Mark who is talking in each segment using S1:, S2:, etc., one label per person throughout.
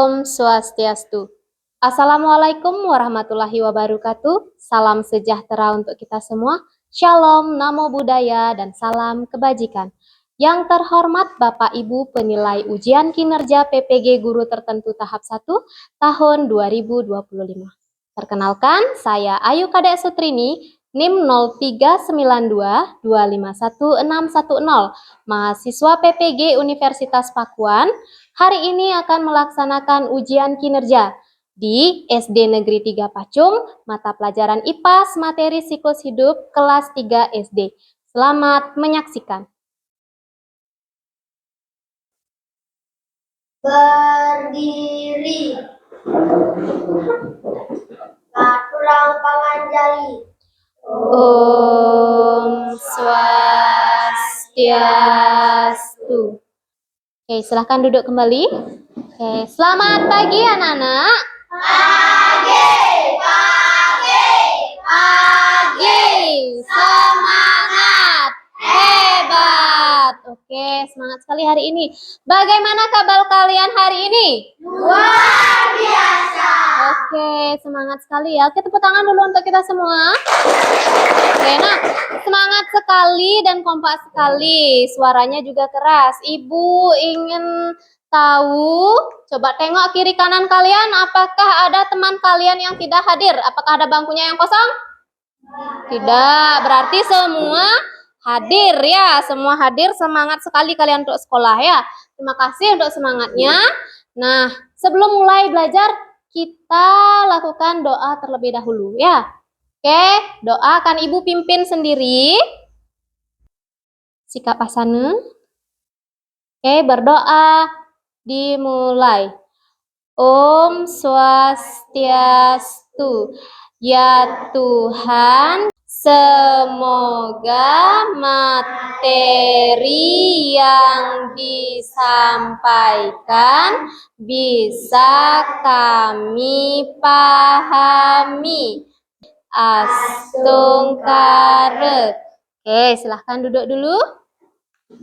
S1: Om Swastiastu. Assalamualaikum warahmatullahi wabarakatuh. Salam sejahtera untuk kita semua. Shalom, namo buddhaya, dan salam kebajikan. Yang terhormat Bapak Ibu penilai ujian kinerja PPG Guru Tertentu tahap 1 tahun 2025. Perkenalkan, saya Ayu Kadek Sutrini, NIM 0392251610, mahasiswa PPG Universitas Pakuan. Hari ini akan melaksanakan ujian kinerja di SD Negeri 3 Pacung, mata pelajaran IPAS, materi siklus hidup, kelas 3 SD. Selamat menyaksikan.
S2: Berdiri. Katurang panganjali.
S1: Om Swastiastu. Oke, silahkan duduk kembali. Oke, selamat pagi anak-anak.
S2: Pagi.
S1: Semangat, hebat. Oke, semangat sekali hari ini. Bagaimana kabar kalian hari ini?
S2: Luar biasa.
S1: Oke, semangat sekali ya. Oke, tepuk tangan dulu untuk kita semua. Oke, nah, semangat sekali dan kompak sekali. Suaranya juga keras. Ibu ingin tahu, coba tengok kiri kanan kalian, apakah ada teman kalian yang tidak hadir? Apakah ada bangkunya yang kosong? Tidak, berarti semua hadir ya. Semua hadir, semangat sekali kalian untuk sekolah ya. Terima kasih untuk semangatnya. Nah, sebelum mulai belajar, kita lakukan doa terlebih dahulu ya. Oke, doa akan Ibu pimpin sendiri. Sikap asana. Oke, berdoa. Dimulai. Om Swastiastu. Ya Tuhan, semoga materi yang disampaikan bisa kami pahami. Astungkare. Oke, silahkan duduk dulu.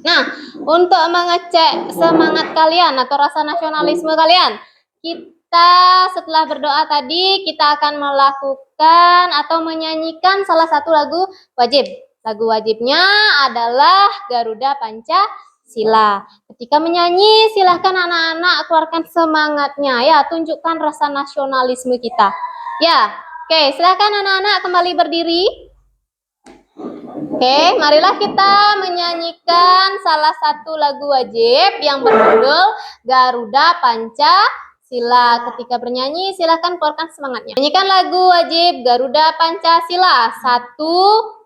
S1: Nah, untuk mengecek semangat kalian atau rasa nasionalisme kalian, kita setelah berdoa tadi, kita akan melakukan atau menyanyikan salah satu lagu wajib. Lagu wajibnya adalah Garuda Pancasila. Ketika menyanyi, silahkan anak-anak keluarkan semangatnya ya, tunjukkan rasa nasionalisme kita. Ya, oke, silahkan anak-anak kembali berdiri. Oke, marilah kita menyanyikan salah satu lagu wajib yang berjudul Garuda Pancasila. Ketika bernyanyi, silakan keluarkan semangatnya. Nyanyikan lagu wajib Garuda Pancasila. 1,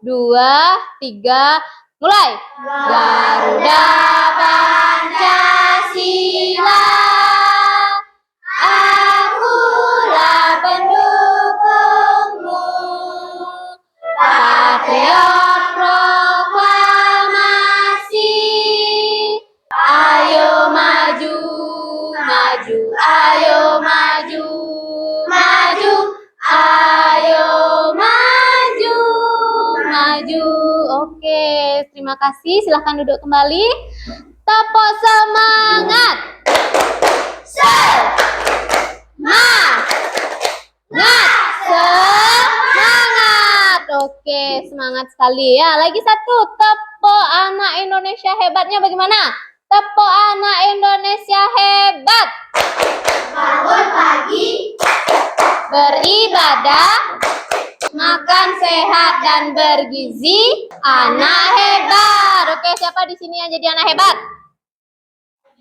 S1: 2, 3, mulai. Garuda Pancasila, akulah pendukungmu, patriot proklamasi, ayo maju, maju, ayo maju, maju, ayo maju, maju. Oke, terima kasih. Silahkan duduk kembali. Tepuk semangat. Semangat. Oke, semangat sekali ya. Lagi satu, tepuk anak Indonesia hebatnya bagaimana? Tepuk anak Indonesia hebat.
S2: Bangun pagi,
S1: Beribadah, makan sehat dan bergizi, anak hebat. Oke, siapa di sini yang jadi anak hebat?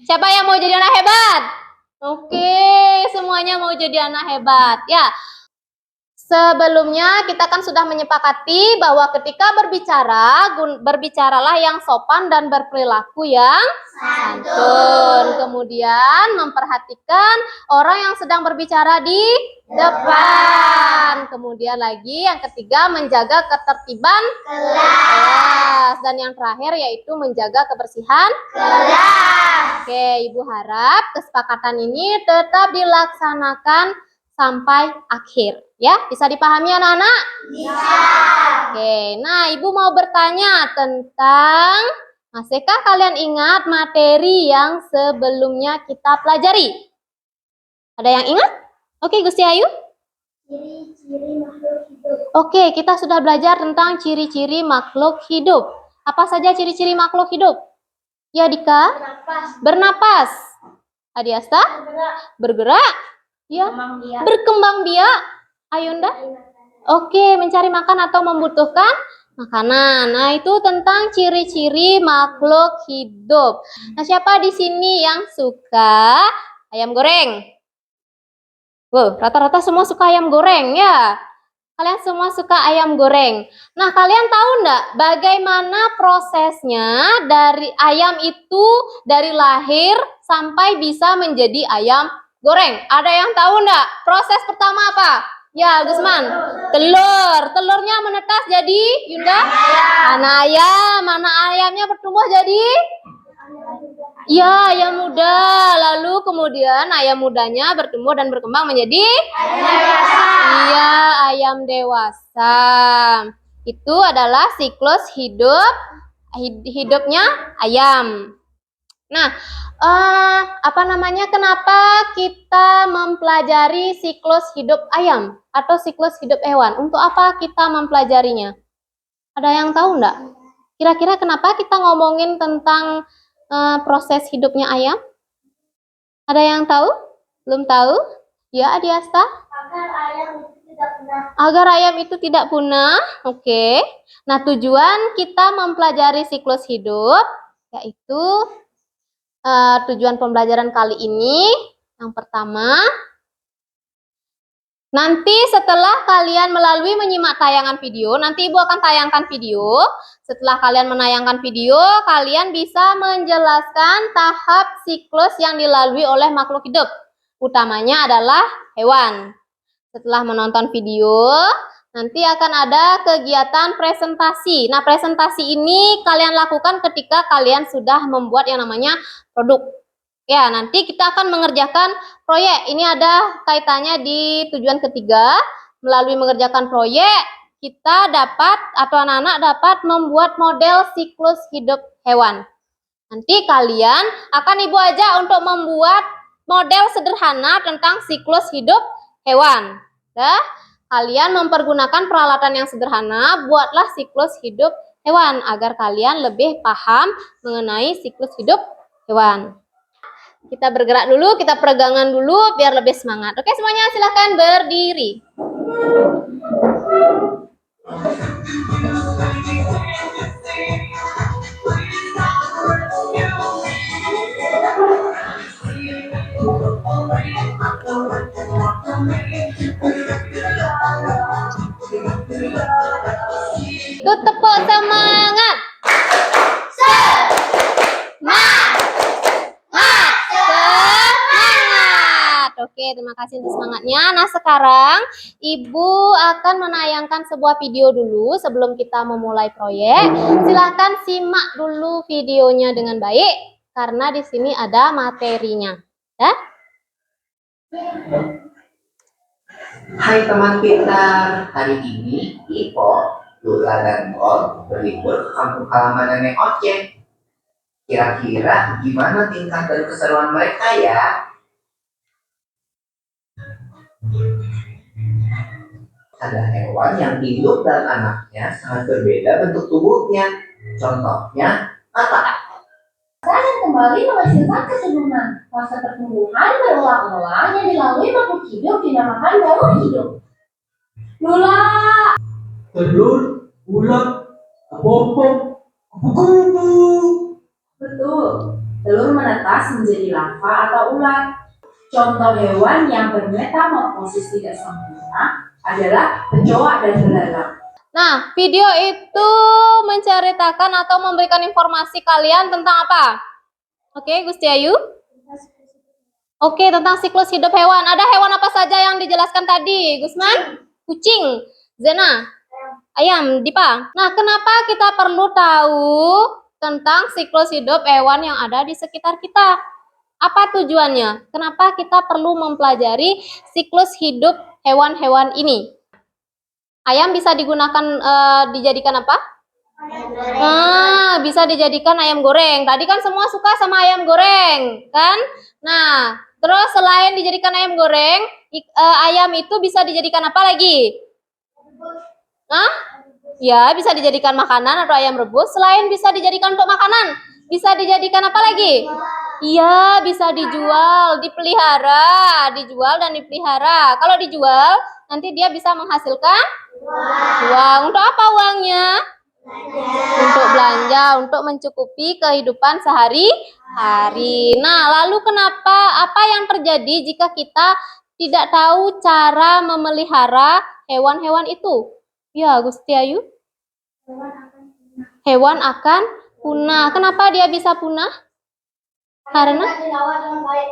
S1: Siapa yang mau jadi anak hebat? Oke, semuanya mau jadi anak hebat ya. Sebelumnya kita kan sudah menyepakati bahwa ketika berbicara, berbicaralah yang sopan dan berperilaku yang santun. Kemudian memperhatikan orang yang sedang berbicara di depan. Kemudian lagi yang ketiga menjaga ketertiban kelas. Dan yang terakhir yaitu menjaga kebersihan kelas. Oke, Ibu harap kesepakatan ini tetap dilaksanakan sampai akhir. Ya, bisa dipahami anak-anak?
S2: bisa.
S1: Oke, nah Ibu mau bertanya tentang, masihkah kalian ingat materi yang sebelumnya kita pelajari? Ada yang ingat? Oke, Gusti Ayu.
S2: Ciri-ciri makhluk hidup.
S1: Oke, kita sudah belajar tentang ciri-ciri makhluk hidup. Apa saja ciri-ciri makhluk hidup? Ya, Dika. Bernapas. Adiasta? Bergerak. Ya. Berkembang biak. Ayunda? Oke, mencari makan atau membutuhkan makanan. Nah, itu tentang ciri-ciri makhluk hidup. Nah, siapa di sini yang suka ayam goreng? Wow, rata-rata semua suka ayam goreng ya. Kalian semua suka ayam goreng. Nah, kalian tahu enggak bagaimana prosesnya dari ayam itu dari lahir sampai bisa menjadi ayam goreng? Ada yang tahu enggak? Proses pertama apa? Ya, Gusman. Telur. Telurnya menetas jadi Yunda? Mana ayam? Mana ayamnya bertumbuh jadi? Ya, ayam muda. Lalu kemudian ayam mudanya bertumbuh dan berkembang menjadi? Iya, ayam dewasa. Itu adalah siklus hidupnya ayam. Nah, kenapa kita mempelajari siklus hidup ayam atau siklus hidup hewan? Untuk apa kita mempelajarinya? Ada yang tahu enggak? Kira-kira kenapa kita ngomongin tentang proses hidupnya ayam? Ada yang tahu? Belum tahu? Ya, Adiasta? Agar ayam itu tidak punah. Oke. Nah, tujuan kita mempelajari siklus hidup yaitu tujuan pembelajaran kali ini yang pertama, nanti setelah kalian melalui menyimak tayangan video, nanti Ibu akan tayangkan video. Setelah kalian menayangkan video, kalian bisa menjelaskan tahap siklus yang dilalui oleh makhluk hidup. Utamanya adalah hewan. Setelah menonton video, nanti akan ada kegiatan presentasi. Nah, presentasi ini kalian lakukan ketika kalian sudah membuat yang namanya produk. Ya, nanti kita akan mengerjakan proyek. Ini ada kaitannya di tujuan ketiga. Melalui mengerjakan proyek, kita dapat atau anak-anak dapat membuat model siklus hidup hewan. Nanti kalian akan Ibu ajak untuk membuat model sederhana tentang siklus hidup hewan. Kalian mempergunakan peralatan yang sederhana, buatlah siklus hidup hewan agar kalian lebih paham mengenai siklus hidup hewan. Kita bergerak dulu, kita peregangan dulu biar lebih semangat. Oke, semuanya silahkan berdiri. Itu tepuk semangat. Semangat. Oke, terima kasih untuk semangatnya. Nah, sekarang Ibu akan menayangkan sebuah video dulu sebelum kita memulai proyek. Silahkan simak dulu videonya dengan baik karena di sini ada materinya. Ya?
S3: Hai teman pintar, hari ini Ipo, Lula, dan Bol berlibur ke kampung halaman nenek Oceh. Kira-kira gimana tingkat dan keseruan mereka ya? Ada hewan yang induk dan anaknya sangat berbeda bentuk tubuhnya. Contohnya apa?
S2: Kembali menghasilkan keturunan. Fase pertumbuhan berulang-ulang yang dilalui makhluk hidup dinamakan daur hidup. Lula.
S4: Telur, ulat, kepompong, kupu-kupu.
S5: Betul, telur menetas menjadi larva atau ulat. Contoh hewan yang bermetamorfosis tidak sempurna adalah kecoa dan belalang.
S1: Nah, video itu menceritakan atau memberikan informasi kalian tentang apa? Oke, Gusti Ayu? Oke, tentang siklus hidup hewan. Ada hewan apa saja yang dijelaskan tadi? Gusman? Kucing. Zena? Ayam. Dipa? Nah, kenapa kita perlu tahu tentang siklus hidup hewan yang ada di sekitar kita? Apa tujuannya? Kenapa kita perlu mempelajari siklus hidup hewan-hewan ini? Ayam bisa digunakan dijadikan apa? Bisa dijadikan ayam goreng. Tadi kan semua suka sama ayam goreng, kan? Nah, Terus selain dijadikan ayam goreng, ayam itu bisa dijadikan apa lagi? Hah? Ya, bisa dijadikan makanan atau ayam rebus. Selain bisa dijadikan untuk makanan, bisa dijadikan apa lagi? Iya, bisa dijual, dipelihara, dijual dan dipelihara. Kalau dijual, nanti dia bisa menghasilkan uang. Untuk apa uangnya? Untuk belanja, untuk mencukupi kehidupan sehari-hari. Nah, lalu kenapa? Apa yang terjadi jika kita tidak tahu cara memelihara hewan-hewan itu? Ya, Gusti Ayu. Hewan akan punah. Kenapa dia bisa punah? Karena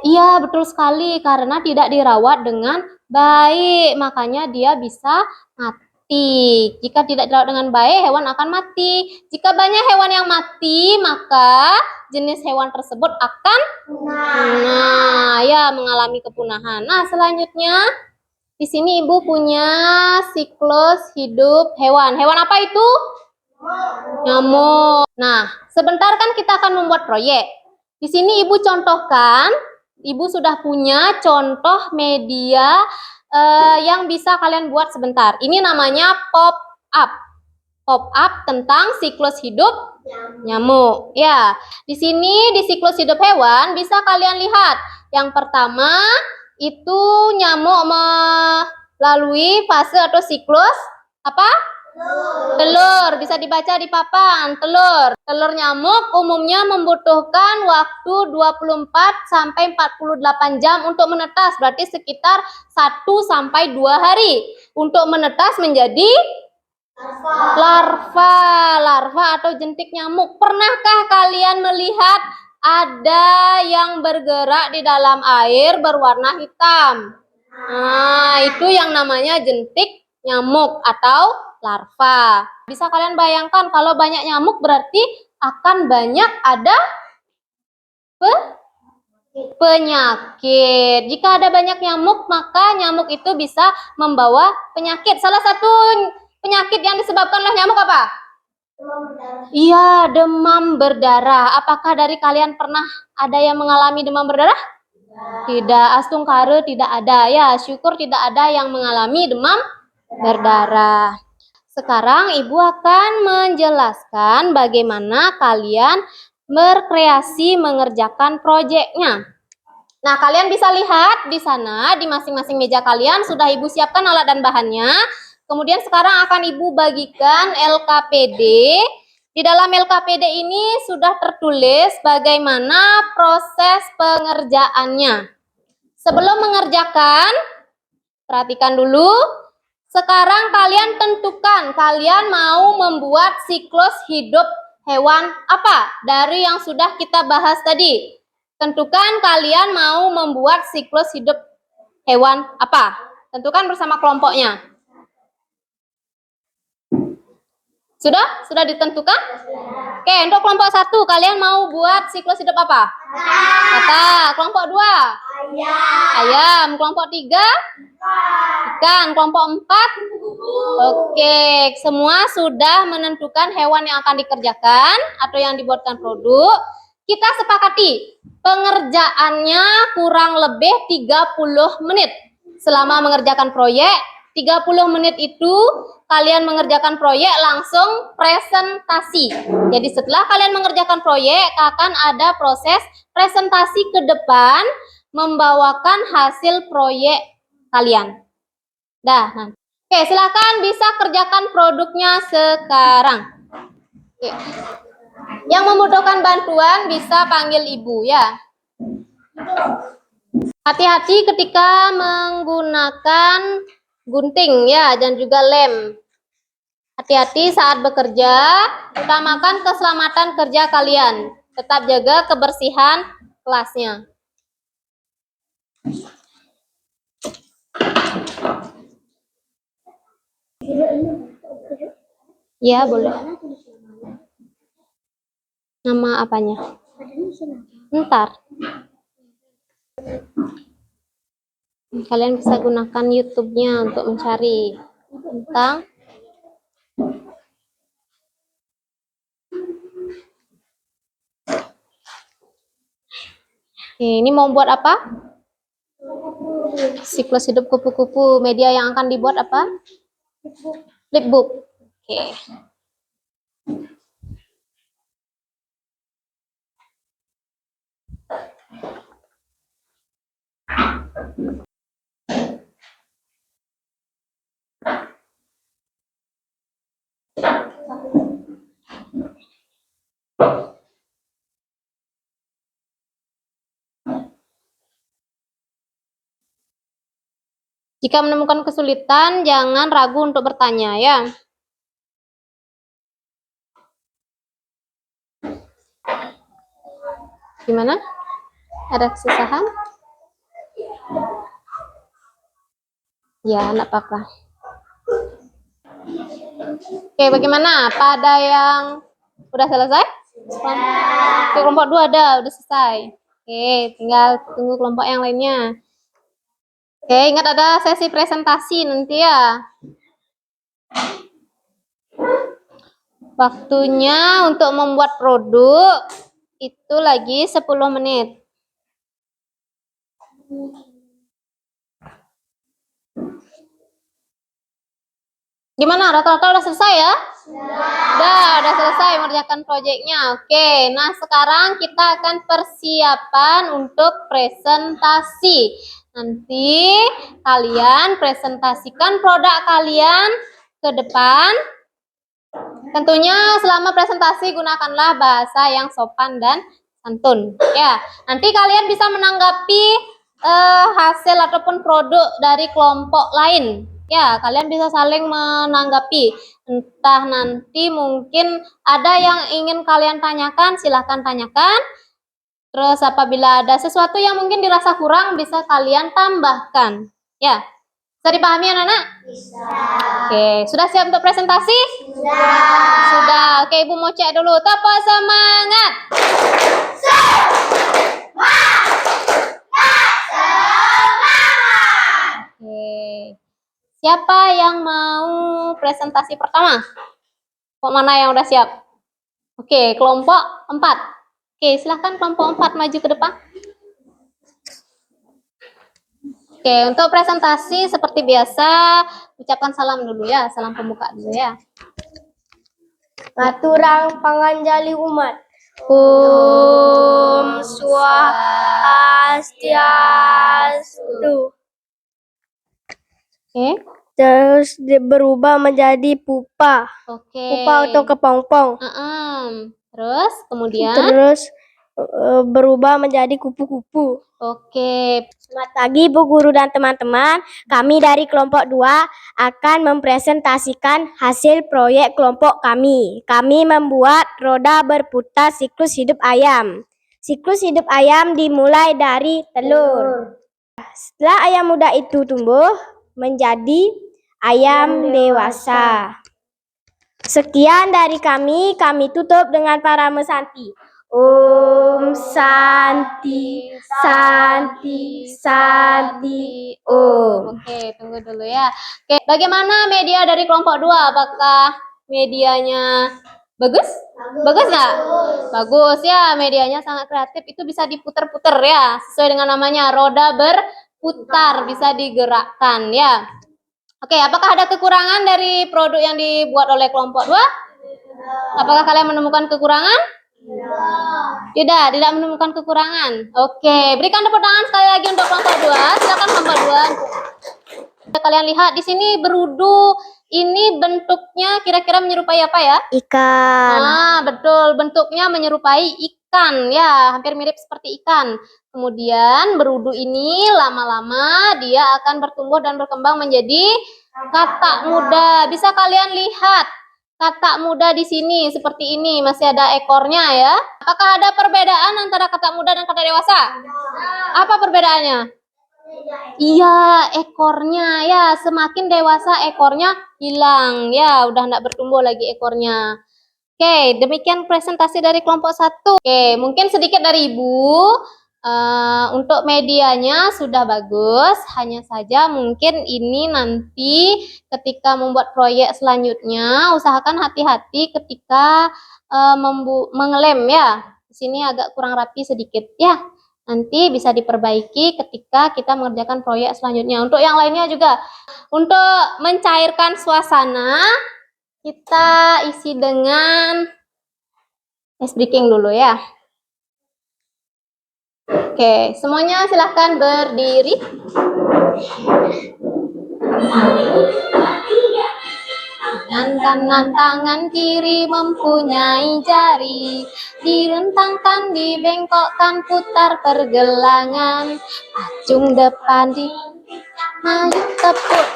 S1: iya, betul sekali, karena tidak dirawat dengan baik, makanya dia bisa mati. Jika tidak dirawat dengan baik, hewan akan mati. Jika banyak hewan yang mati, maka jenis hewan tersebut akan punah, ya, mengalami kepunahan. Nah, selanjutnya di sini Ibu punya siklus hidup hewan. Hewan apa itu? Nyamuk. Nah, sebentar kan kita akan membuat proyek. Di sini Ibu contohkan, Ibu sudah punya contoh media yang bisa kalian buat sebentar. Ini namanya pop-up. Pop-up tentang siklus hidup nyamuk. Ya, di sini di siklus hidup hewan bisa kalian lihat. Yang pertama itu nyamuk melalui fase atau siklus apa? Telur, bisa dibaca di papan, telur. Telur nyamuk umumnya membutuhkan waktu 24 sampai 48 jam untuk menetas, berarti sekitar 1 sampai 2 hari untuk menetas menjadi larva atau jentik nyamuk. Pernahkah kalian melihat ada yang bergerak di dalam air berwarna hitam? Nah, itu yang namanya jentik nyamuk atau larva. Bisa kalian bayangkan kalau banyak nyamuk berarti akan banyak ada penyakit. Jika ada banyak nyamuk, maka nyamuk itu bisa membawa penyakit. Salah satu penyakit yang disebabkan oleh nyamuk apa? Iya, demam berdarah. Apakah dari kalian pernah ada yang mengalami demam berdarah? Tidak, Astungkare tidak ada. Ya, syukur tidak ada yang mengalami demam berdarah. Sekarang Ibu akan menjelaskan bagaimana kalian berkreasi mengerjakan proyeknya. Nah, kalian bisa lihat di sana, di masing-masing meja kalian sudah Ibu siapkan alat dan bahannya. Kemudian sekarang akan Ibu bagikan LKPD. Di dalam LKPD ini sudah tertulis bagaimana proses pengerjaannya. Sebelum mengerjakan, perhatikan dulu. Sekarang kalian tentukan, kalian mau membuat siklus hidup hewan apa dari yang sudah kita bahas tadi. Tentukan kalian mau membuat siklus hidup hewan apa. Tentukan bersama kelompoknya. Sudah? Sudah ditentukan? Oke, untuk kelompok 1, kalian mau buat siklus hidup apa? Kata. Kelompok 2? Ayam. Kelompok 3? Ikan. Kelompok 4? Oke, semua sudah menentukan hewan yang akan dikerjakan atau yang dibuatkan produk. Kita sepakati, pengerjaannya kurang lebih 30 menit. Selama mengerjakan proyek, 30 menit itu kalian mengerjakan proyek langsung presentasi. Jadi setelah kalian mengerjakan proyek, akan ada proses presentasi ke depan membawakan hasil proyek kalian. Nah. Oke, silakan bisa kerjakan produknya sekarang. Oke. Yang membutuhkan bantuan bisa panggil Ibu ya. Hati-hati ketika menggunakan gunting ya dan juga lem. Hati-hati saat bekerja, utamakan keselamatan kerja kalian. Tetap jaga kebersihan kelasnya. Ya, boleh. Nama apanya? Ntar. Kalian bisa gunakan YouTube-nya untuk mencari tentang ini mau buat apa? Siklus hidup kupu-kupu. Media yang akan dibuat apa? Flipbook. Oke. Jika menemukan kesulitan, jangan ragu untuk bertanya ya. Gimana? Ada kesusahan? Ya, enggak apa-apa. Oke, bagaimana? Pada yang udah selesai? Oke, kelompok 2 udah selesai. Oke, tinggal tunggu kelompok yang lainnya. Oke, ingat ada sesi presentasi nanti ya. Waktunya untuk membuat produk itu lagi 10 menit. Gimana? Rata-rata udah selesai ya? Udah selesai mengerjakan proyeknya. Oke, nah sekarang kita akan persiapan untuk presentasi. Nanti kalian presentasikan produk kalian ke depan. Tentunya selama presentasi gunakanlah bahasa yang sopan dan santun. Ya, nanti kalian bisa menanggapi hasil ataupun produk dari kelompok lain. Ya, kalian bisa saling menanggapi. Entah nanti mungkin ada yang ingin kalian tanyakan, silahkan tanyakan. Terus apabila ada sesuatu yang mungkin dirasa kurang, bisa kalian tambahkan. Ya, bisa dipahami anak-anak? Bisa. Oke, sudah siap untuk presentasi? Sudah. Oke, Ibu mau cek dulu. Tepuk semangat. Oke. Siapa yang mau presentasi pertama? Kok mana yang udah siap? Oke, kelompok 4. Oke, silahkan kelompok 4 maju ke depan. Oke, untuk presentasi seperti biasa, ucapkan salam dulu ya, salam pembuka dulu ya.
S2: Ngaturang panganjali umat.
S1: Om
S2: Swastiastu.
S1: Oke.
S2: Terus berubah menjadi pupa.
S1: Oke.
S2: Pupa atau kepompong.
S1: Terus kemudian?
S2: Terus berubah menjadi kupu-kupu.
S1: Oke.
S2: Selamat pagi Bu Guru dan teman-teman. Kami dari kelompok 2 akan mempresentasikan hasil proyek kelompok kami. Kami membuat roda berputar siklus hidup ayam. Siklus hidup ayam dimulai dari telur. Setelah ayam muda itu tumbuh menjadi ayam dewasa. Sekian dari kami tutup dengan para mesanti. Om Santi, Santi, Santi, Om.
S1: Oke, tunggu dulu ya. Oke, bagaimana media dari kelompok 2? Apakah medianya bagus? Bagus nggak? Bagus ya, medianya sangat kreatif. Itu bisa diputer-puter ya, sesuai dengan namanya roda berputar, bisa digerakkan ya. Oke, apakah ada kekurangan dari produk yang dibuat oleh kelompok 2? Apakah kalian menemukan kekurangan? Tidak menemukan kekurangan. Oke, berikan tepuk tangan sekali lagi untuk kelompok 2. Silakan kelompok 2. Kalian lihat di sini berudu. Ini bentuknya kira-kira menyerupai apa ya?
S2: Ikan.
S1: Nah, betul. Bentuknya menyerupai ikan ya, hampir mirip seperti ikan. Kemudian berudu ini lama-lama dia akan bertumbuh dan berkembang menjadi katak muda. Bisa kalian lihat katak muda di sini seperti ini, masih ada ekornya ya. Apakah ada perbedaan antara katak muda dan katak dewasa? Apa perbedaannya? Iya, ekornya ya, semakin dewasa ekornya hilang ya, udah enggak bertumbuh lagi ekornya. Oke, demikian presentasi dari kelompok 1. Oke, mungkin sedikit dari Ibu. Untuk medianya sudah bagus, hanya saja mungkin ini nanti ketika membuat proyek selanjutnya usahakan hati-hati ketika mengelem ya. Di sini agak kurang rapi sedikit ya. Nanti bisa diperbaiki ketika kita mengerjakan proyek selanjutnya. Untuk yang lainnya juga, untuk mencairkan suasana, kita isi dengan ice breaking dulu ya. Oke, semuanya silahkan berdiri. Tangan kanan, tangan kiri mempunyai jari, direntangkan, dibengkokkan, putar pergelangan, acung depan di maju, tepuk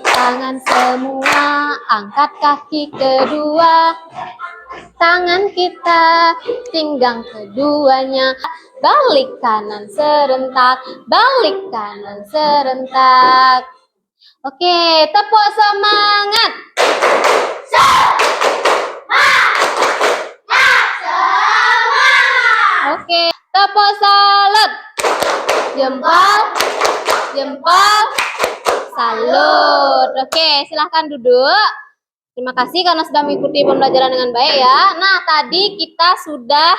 S1: tangan semua, angkat kaki kedua, tangan kita pinggang keduanya, balik kanan serentak, balik kanan serentak. Oke, tepuk semangat. Oke, tepuk salut. Jempol, jempol, salut. Oke, silahkan duduk. Terima kasih karena sudah mengikuti pembelajaran dengan baik ya. Nah, tadi kita sudah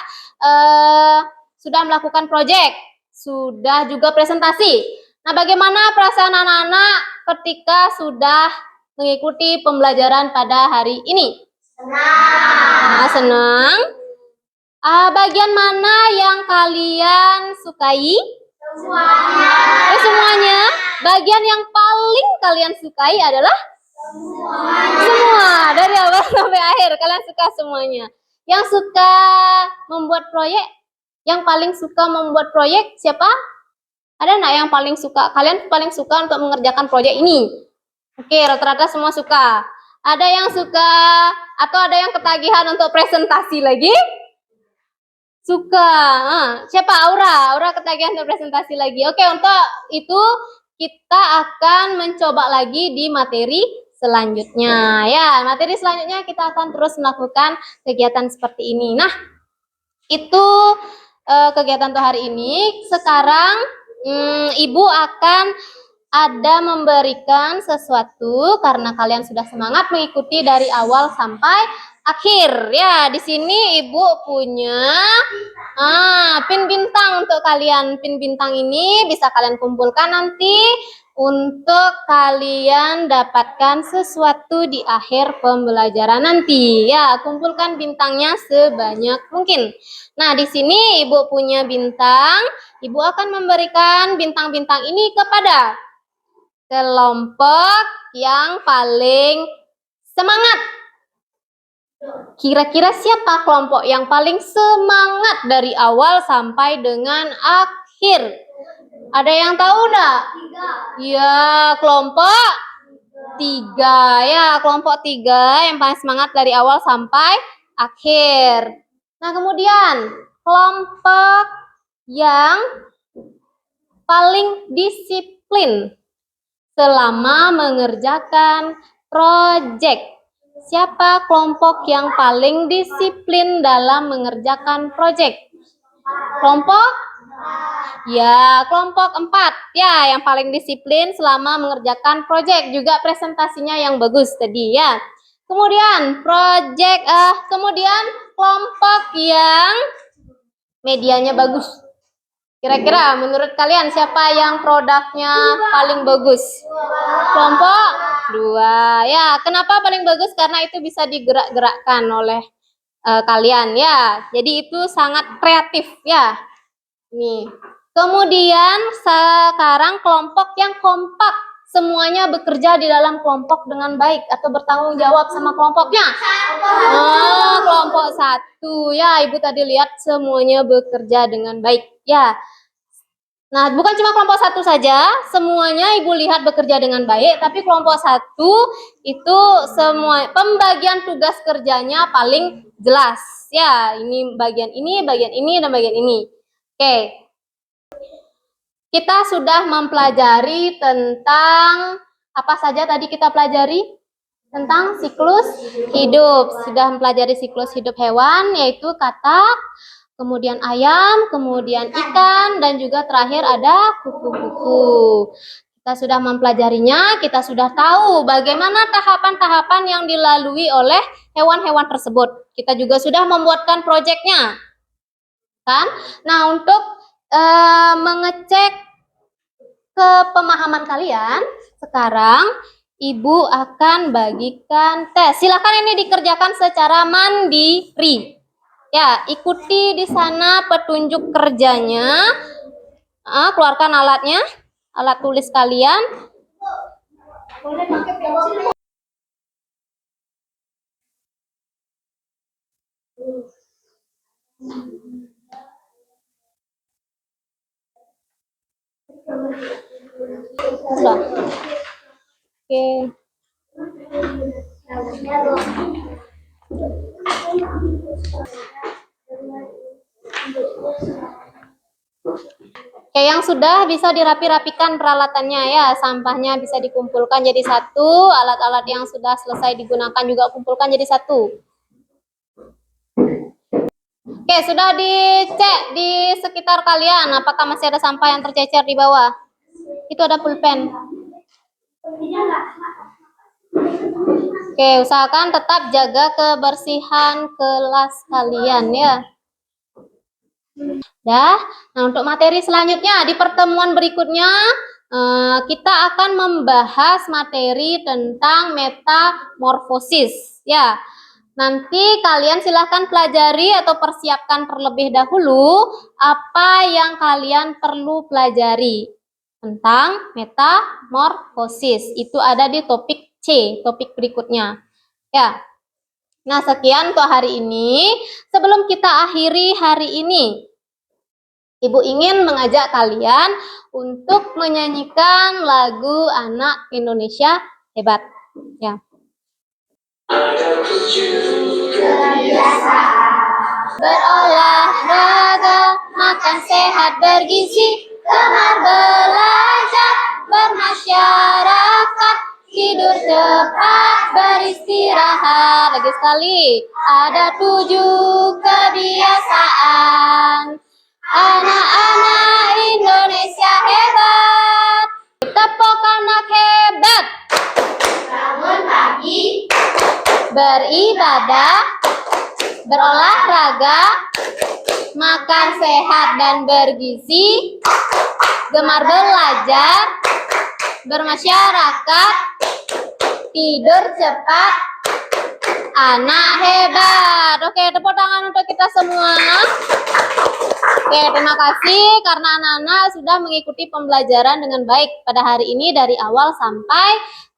S1: melakukan proyek, sudah juga presentasi. Nah, bagaimana perasaan anak-anak ketika sudah mengikuti pembelajaran pada hari ini? Senang. Senang. Bagian mana yang kalian sukai? Semuanya. Semuanya. Bagian yang paling kalian sukai adalah? Semua. Dari awal sampai akhir kalian suka semuanya. Yang suka membuat proyek? Yang paling suka membuat proyek siapa? Ada nggak yang paling suka? Kalian paling suka untuk mengerjakan proyek ini? Oke, rata-rata semua suka. Ada yang suka atau ada yang ketagihan untuk presentasi lagi? Suka. Siapa? Aura ketagihan untuk presentasi lagi. Oke, untuk itu kita akan mencoba lagi di materi selanjutnya. Ya, materi selanjutnya kita akan terus melakukan kegiatan seperti ini. Nah, itu kegiatan untuk hari ini. Sekarang Ibu akan ada memberikan sesuatu karena kalian sudah semangat mengikuti dari awal sampai akhir. Ya, di sini Ibu punya pin bintang untuk kalian. Pin bintang ini bisa kalian kumpulkan nanti untuk kalian dapatkan sesuatu di akhir pembelajaran nanti. Ya, kumpulkan bintangnya sebanyak mungkin. Nah, di sini Ibu punya bintang. Ibu akan memberikan bintang-bintang ini kepada kelompok yang paling semangat. Kira-kira siapa kelompok yang paling semangat dari awal sampai dengan akhir? Ada yang tahu enggak? Ya, kelompok 3. Ya, kelompok 3 yang paling semangat dari awal sampai akhir. Nah, kemudian kelompok yang paling disiplin selama mengerjakan proyek. Siapa kelompok yang paling disiplin dalam mengerjakan proyek? Kelompok? Ya, kelompok 4. Ya, yang paling disiplin selama mengerjakan proyek. Juga presentasinya yang bagus tadi ya. Kemudian kemudian kelompok yang medianya bagus. Kira-kira menurut kalian siapa yang produknya paling bagus? Kelompok 2. Ya, kenapa paling bagus? Karena itu bisa digerak-gerakkan oleh kalian ya. Jadi itu sangat kreatif ya. Nih. Kemudian sekarang kelompok yang kompak. Semuanya bekerja di dalam kelompok dengan baik atau bertanggung jawab sama kelompoknya. Kelompok 1. Ya, Ibu tadi lihat semuanya bekerja dengan baik. Ya. Nah, bukan cuma kelompok 1 saja, semuanya Ibu lihat bekerja dengan baik, tapi kelompok 1 itu semua pembagian tugas kerjanya paling jelas. Ya, ini, bagian ini, dan bagian ini. Oke. Kita sudah mempelajari tentang apa saja tadi kita pelajari? Tentang siklus hidup. Sudah mempelajari siklus hidup hewan, yaitu katak, kemudian ayam, kemudian ikan, dan juga terakhir ada kupu-kupu. Kita sudah mempelajarinya, kita sudah tahu bagaimana tahapan-tahapan yang dilalui oleh hewan-hewan tersebut. Kita juga sudah membuatkan proyeknya. kan? Nah, untuk mengecek kepemahaman kalian, sekarang Ibu akan bagikan tes. Silakan ini dikerjakan secara mandiri. Ya, ikuti di sana petunjuk kerjanya. Keluarkan alatnya, alat tulis kalian. Sudah. Oke. Oke, yang sudah bisa dirapi-rapikan peralatannya ya, sampahnya bisa dikumpulkan jadi satu, alat-alat yang sudah selesai digunakan juga kumpulkan jadi satu. Oke, sudah dicek di sekitar kalian, apakah masih ada sampah yang tercecer di bawah? Itu ada pulpen. Oke, usahakan tetap jaga kebersihan kelas kalian ya. Nah, untuk materi selanjutnya di pertemuan berikutnya kita akan membahas materi tentang metamorfosis ya. Nanti kalian silahkan pelajari atau persiapkan terlebih dahulu apa yang kalian perlu pelajari tentang metamorfosis. Itu ada di topik C, topik berikutnya. Ya. Nah, sekian untuk hari ini. Sebelum kita akhiri hari ini, Ibu ingin mengajak kalian untuk menyanyikan lagu Anak Indonesia Hebat. Ya. Berolahraga, makan sehat bergizi, gemar belajar, bermasyarakat, tidur cepat, beristirahat. Lagi sekali, ada 7 kebiasaan. Anak-anak Indonesia hebat. Tepuk anak hebat. Bangun pagi, beribadah, berolahraga, makan sehat dan bergizi, gemar belajar, bermasyarakat, tidur cepat, anak hebat. Oke, tepuk tangan untuk kita semua. Oke, terima kasih karena anak-anak sudah mengikuti pembelajaran dengan baik pada hari ini dari awal sampai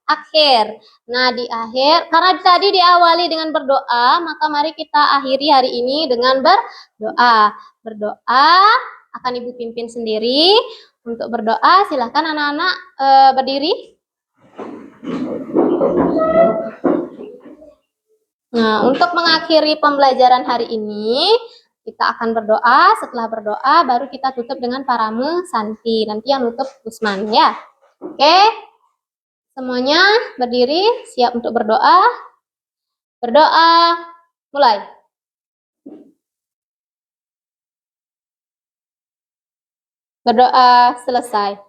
S1: akhir. Nah, di akhir, karena tadi diawali dengan berdoa, maka mari kita akhiri hari ini dengan berdoa. Berdoa akan Ibu pimpin sendiri. Untuk berdoa, silahkan anak-anak berdiri. Nah, untuk mengakhiri pembelajaran hari ini, kita akan berdoa. Setelah berdoa, baru kita tutup dengan parame Santi. Nanti yang nutup Usman ya. Oke, semuanya berdiri, siap untuk berdoa. Berdoa, mulai. Berdoa selesai.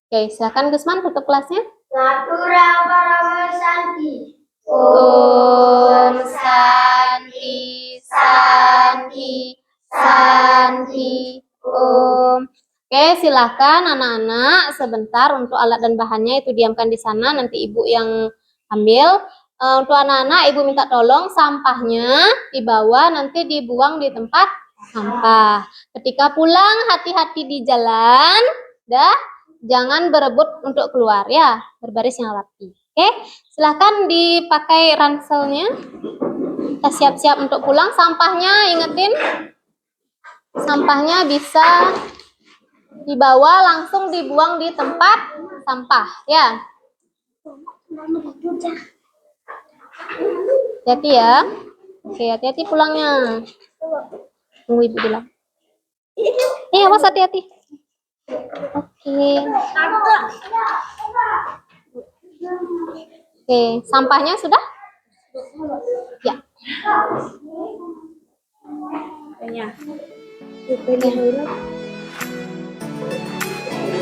S1: Oke, silakan Gusman tutup kelasnya.
S2: Natura parame Santi.
S1: Om Santi, Santi, Santi, Om. Oke, silakan anak-anak sebentar untuk alat dan bahannya itu diamkan di sana. Nanti Ibu yang ambil. Untuk anak-anak, Ibu minta tolong sampahnya dibawa nanti dibuang di tempat sampah. Ketika pulang, hati-hati di jalan. Dah, jangan berebut untuk keluar ya. Berbaris yang rapi. Oke, silahkan dipakai ranselnya. Kita siap-siap untuk pulang. Sampahnya ingetin, sampahnya bisa dibawa langsung dibuang di tempat sampah ya. Hati-hati ya. Oke, hati-hati pulangnya. Tunggu Ibu bilang. Awas hati-hati. Oke. Oke, sampahnya sudah? Ya.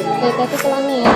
S1: Oke, hati-hati pulangnya ya.